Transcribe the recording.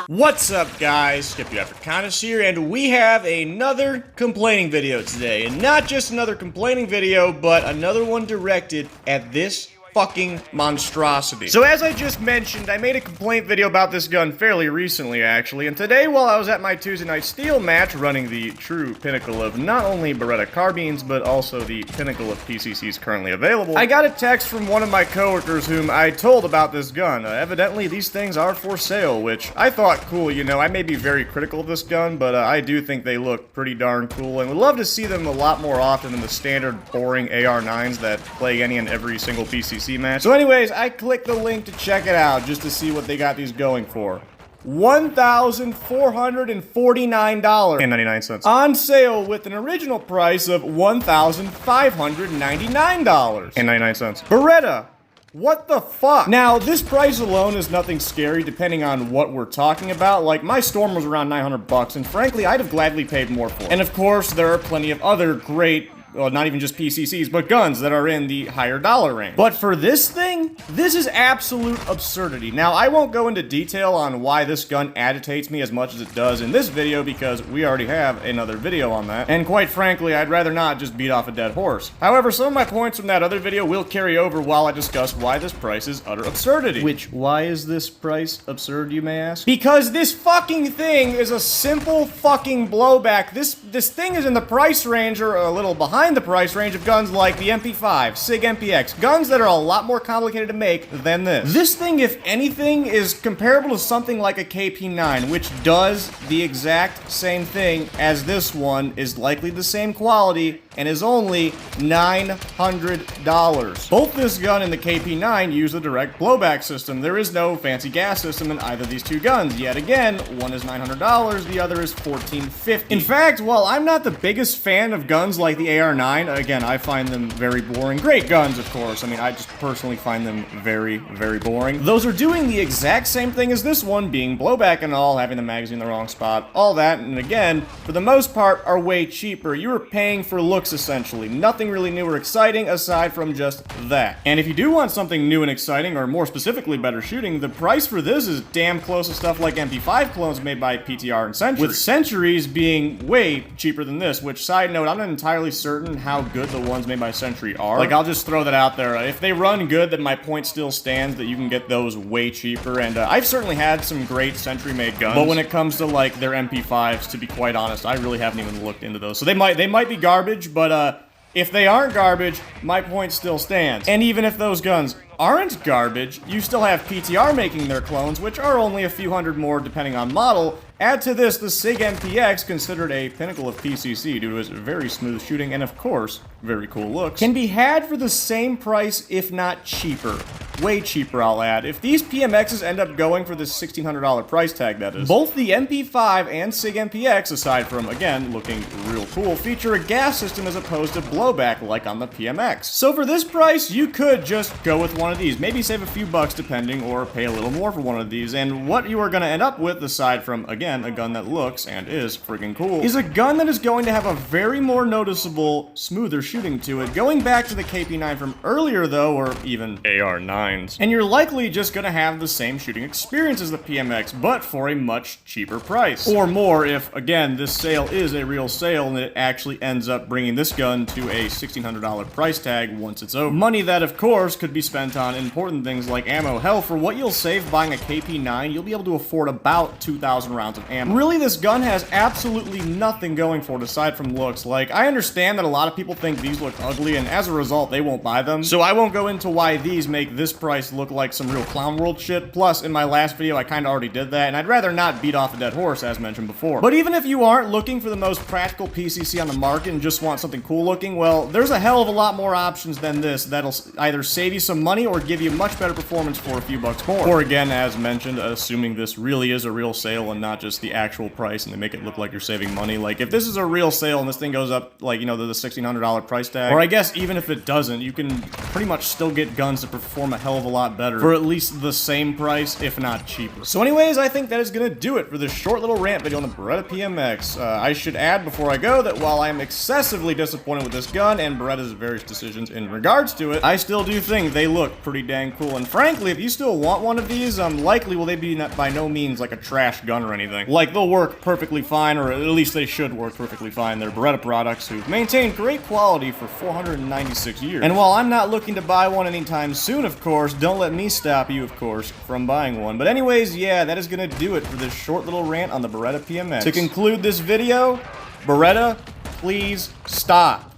What's up, guys? Skip You After Conus here, and we have another complaining video today. And not just another complaining video, but another one directed at this fucking monstrosity. So as I just mentioned, I made a complaint video about this gun fairly recently, actually, and today while I was at my Tuesday Night Steel match running the true pinnacle of not only Beretta carbines, but also the pinnacle of PCCs currently available, I got a text from one of my coworkers whom I told about this gun. Evidently, these things are for sale, which I thought cool, you know. I may be very critical of this gun, but I do think they look pretty darn cool, and would love to see them a lot more often than the standard boring AR9s that plague any and every single PCC match. So anyways, I clicked the link to check it out just to see what they got these going for. $1,449.99 on sale with an original price of $1,599.99. Beretta, what the fuck? Now, this price alone is nothing scary depending on what we're talking about. Like, my Storm was around 900 bucks, and frankly, I'd have gladly paid more for it. And of course, there are plenty of other great, well, not even just PCCs, but guns that are in the higher dollar range. But for this thing, this is absolute absurdity. Now, I won't go into detail on why this gun agitates me as much as it does in this video, because we already have another video on that. And quite frankly, I'd rather not just beat off a dead horse. However, some of my points from that other video will carry over while I discuss why this price is utter absurdity. Which, why is this price absurd, you may ask? Because this fucking thing is a simple fucking blowback. This thing is in the price range, or a little behind the price range of guns like the MP5, SIG MPX, guns that are a lot more complicated to make than this. This thing, if anything, is comparable to something like a KP9, which does the exact same thing as this one, is likely the same quality, and is only $900. Both this gun and the KP9 use a direct blowback system. There is no fancy gas system in either of these two guns. Yet again, one is $900, the other is $1,450. In fact, while I'm not the biggest fan of guns like the AR9, again, I find them very boring. Great guns, of course. I mean, I just personally find them very, very boring. Those are doing the exact same thing as this one, being blowback and all, having the magazine in the wrong spot, all that, and again, for the most part, are way cheaper. You are paying for looks, essentially. Nothing really new or exciting aside from just that. And if you do want something new and exciting, or more specifically better shooting, the price for this is damn close to stuff like MP5 clones made by PTR and Century, with Centuries being way cheaper than this, which, side note, I'm not entirely certain how good the ones made by Century are. Like, I'll just throw that out there. If they run good, then my point still stands that you can get those way cheaper, and I've certainly had some great Century-made guns, but when it comes to, like, their MP5s, to be quite honest, I really haven't even looked into those. So they might be garbage, but, if they aren't garbage, my point still stands. And even if those guns aren't garbage, you still have PTR making their clones, which are only a few hundred more depending on model. Add to this the SIG MPX, considered a pinnacle of PCC due to its very smooth shooting and, of course, very cool looks, can be had for the same price, if not cheaper. Way cheaper, I'll add. If these PMXs end up going for this $1,600 price tag, that is, both the MP5 and SIG MPX, aside from, again, looking real cool, feature a gas system as opposed to blowback like on the PMX. So for this price, you could just go with one of these, maybe save a few bucks depending, or pay a little more for one of these, and what you are going to end up with, aside from, again, a gun that looks and is freaking cool, is a gun that is going to have a very more noticeable, smoother shooting to it, going back to the KP9 from earlier though, or even AR9s. And you're likely just gonna have the same shooting experience as the PMX, but for a much cheaper price. Or more if, again, this sale is a real sale and it actually ends up bringing this gun to a $1,600 price tag once it's over. Money that, of course, could be spent on important things like ammo. Hell, for what you'll save buying a KP9, you'll be able to afford about 2,000 rounds of ammo. Really, this gun has absolutely nothing going for it aside from looks. Like, I understand that a lot of people think these look ugly, and as a result, they won't buy them. So I won't go into why these make this price look like some real Clown World shit. Plus, in my last video, I kinda already did that, and I'd rather not beat off a dead horse, as mentioned before. But even if you aren't looking for the most practical PCC on the market and just want something cool looking, well, there's a hell of a lot more options than this that'll either save you some money or give you much better performance for a few bucks more. Or again, as mentioned, assuming this really is a real sale and not just the actual price and they make it look like you're saving money. Like, if this is a real sale and this thing goes up, like, you know, to the $1,600 price tag, or I guess even if it doesn't, you can pretty much still get guns that perform a a hell of a lot better for at least the same price, if not cheaper. So anyways, I think that is gonna do it for this short little rant video on the Beretta PMX. I should add before I go that while I am excessively disappointed with this gun and Beretta's various decisions in regards to it, I still do think they look pretty dang cool. And frankly, if you still want one of these, likely will they be by no means like a trash gun or anything. Like, they'll work perfectly fine, or at least they should work perfectly fine. They're Beretta products who've maintained great quality for 496 years. And while I'm not looking to buy one anytime soon, of course, don't let me stop you, of course, from buying one. But anyways, yeah, that is gonna do it for this short little rant on the Beretta PMX. To conclude this video, Beretta, please stop.